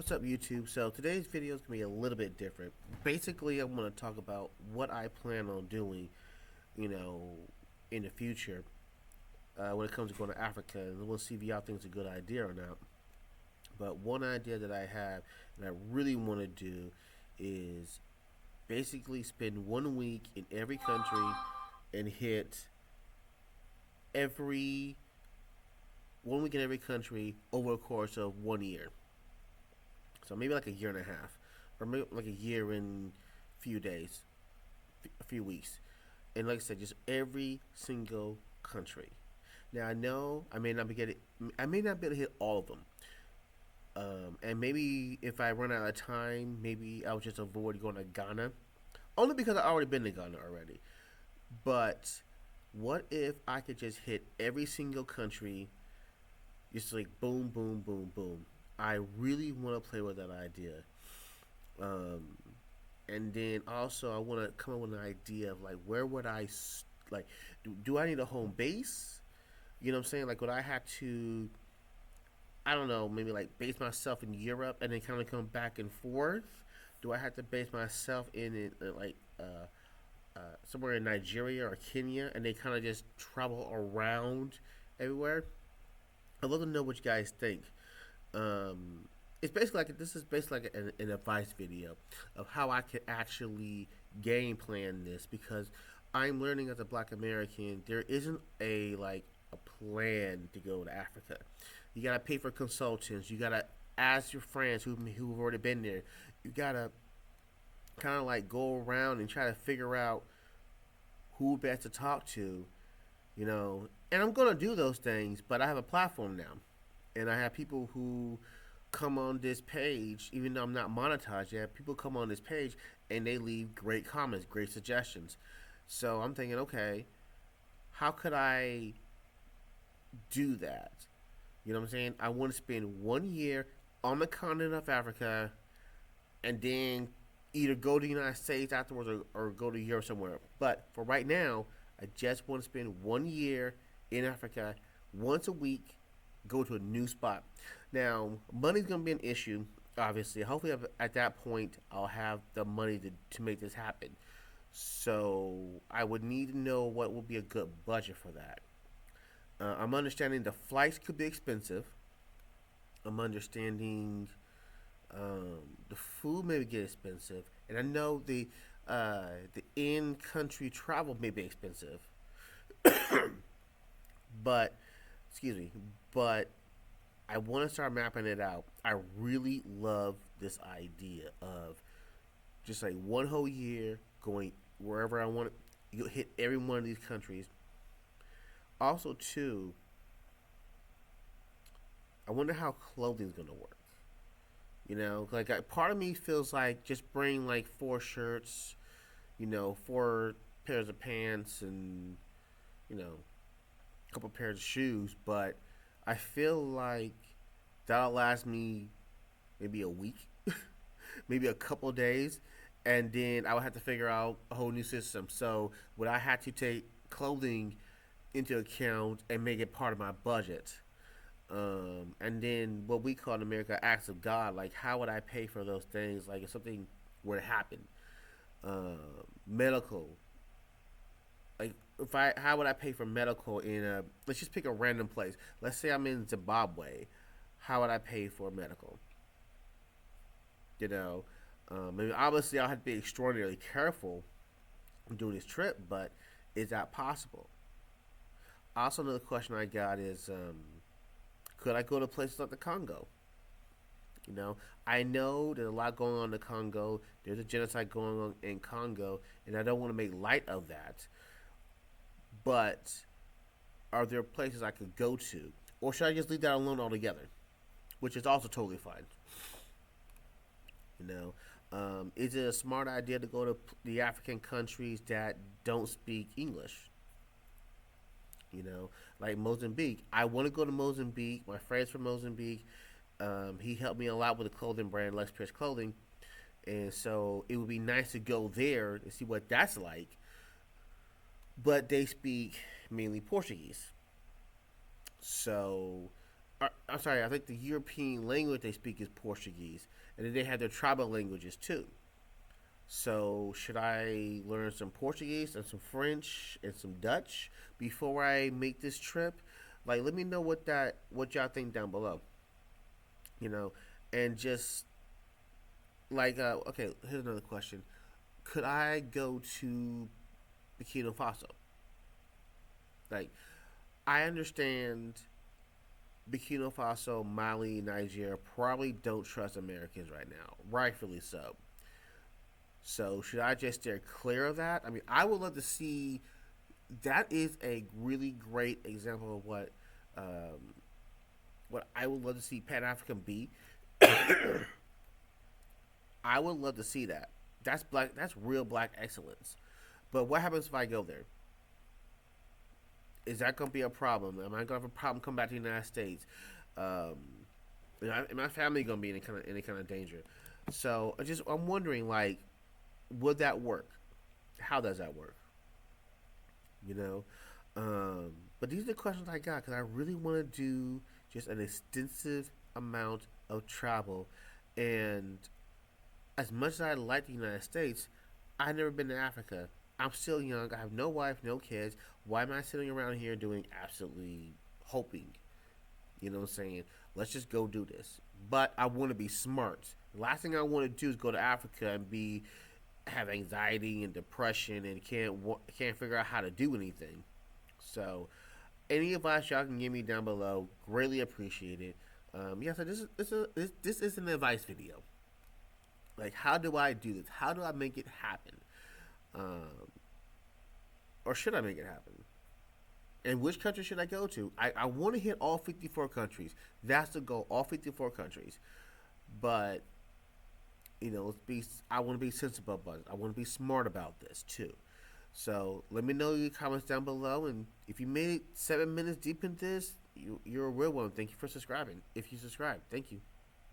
What's up, YouTube? So today's video is gonna be a little bit different. Basically, I'm gonna talk about what I plan on doing, you know, in the future when it comes to going to Africa, and we'll see if y'all think it's a good idea or not. But one idea that I have and I really want to do is basically spend 1 week in every country and hit every 1 week in every country over a course of 1 year. So maybe like a year and a half, or maybe like a year and few days, a few weeks, and like I said, just every single country. Now I know I may not be able to hit all of them, and maybe if I run out of time, maybe I'll just avoid going to Ghana, only because I've already been to Ghana already. But what if I could just hit every single country, just like boom, boom, boom, boom? I really want to play with that idea. Um, and then also I want to come up with an idea of like where would like do I need a home base? You know what I'm saying? Like would I have to, I don't know, maybe like base myself in Europe and then kind of come back and forth? Do I have to base myself somewhere in Nigeria or Kenya and they kind of just travel around everywhere? I'd love to know what you guys think. Um, it's basically like this is basically like an advice video of how I could actually game plan this because I'm learning as a Black American there isn't a plan to go to Africa. You gotta pay for consultants. You gotta ask your friends who've already been there. You gotta kind of like go around and try to figure out who best to talk to. You know, and I'm gonna do those things, but I have a platform now, and I have people who come on this page, even though I'm not monetized yet. People come on this page and they leave great comments, great suggestions. So I'm thinking, okay, how could I do that? You know what I'm saying? I want to spend 1 year on the continent of Africa and then either go to the United States afterwards or go to Europe somewhere. But for right now, I just want to spend 1 year in Africa once a week, go to a new spot. Now, money's going to be an issue, obviously. Hopefully, at that point, I'll have the money to make this happen. So, I would need to know what would be a good budget for that. I'm understanding the flights could be expensive. I'm understanding the food may get expensive, and I know the in country travel may be expensive. But excuse me, but I want to start mapping it out. I really love this idea of just like one whole year going wherever I want. You hit every one of these countries. Also, too, I wonder how clothing's gonna work. You know, like part of me feels like just bring like four shirts, four pairs of pants, and you know, a couple pairs of shoes. But I feel like that'll last me maybe a week, maybe a couple days, and then I would have to figure out a whole new system. So would I have to take clothing into account and make it part of my budget? And then what we call in America acts of God. Like, how would I pay for those things? Like, if something were to happen, medical. Like, how would I pay for medical in a? Let's just pick a random place. Let's say I'm in Zimbabwe. How would I pay for medical? You know, obviously I'll have to be extraordinarily careful during this trip, but is that possible? Also, another question I got is, could I go to places like the Congo? You know, I know there's a lot going on in the Congo. There's a genocide going on in Congo, and I don't want to make light of that. But are there places I could go to, or should I just leave that alone altogether? Which is also totally fine. You know, is it a smart idea to go to the African countries that don't speak English? Like Mozambique. I want to go to Mozambique. My friend's from Mozambique. He helped me a lot with the clothing brand, Lex Pyerse Clothing. And so it would be nice to go there and see what that's like. But they speak mainly Portuguese. So I'm sorry, I think the European language they speak is Portuguese, and then they have their tribal languages too. So should I learn some Portuguese and some French and some Dutch before I make this trip? Like, let me know what y'all think down below. You know, and just like okay, here's another question: could I go to Burkina Faso? Like, I understand Burkina Faso, Mali, Nigeria probably don't trust Americans right now, rightfully so. So should I just steer clear of that? I mean, I would love to see. That is a really great example of what I would love to see Pan African be. I would love to see that. That's black. That's real black excellence. But what happens if I go there? Is that going to be a problem? Am I going to have a problem coming back to the United States? Um, and my family going to be in any kind of danger? So I'm wondering, like, would that work? How does that work? You know, but these are the questions I got because I really want to do just an extensive amount of travel, and as much as I like the United States, I've never been to Africa. I'm still young. I have no wife, no kids. Why am I sitting around here doing absolutely hoping? You know what I'm saying? Let's just go do this. But I want to be smart. The last thing I want to do is go to Africa and be have anxiety and depression and can't figure out how to do anything. So, any advice y'all can give me down below, greatly appreciated. Yeah, so this is an advice video. Like, how do I do this? How do I make it happen? Um, or should I make it happen? And which country should I go to? I want to hit all 54 countries. That's the goal, all 54 countries. But, I want to be sensible about it. I want to be smart about this, too. So, let me know your comments down below. And if you made it 7 minutes deep in this, you're a real one. Thank you for subscribing. If you subscribe, thank you.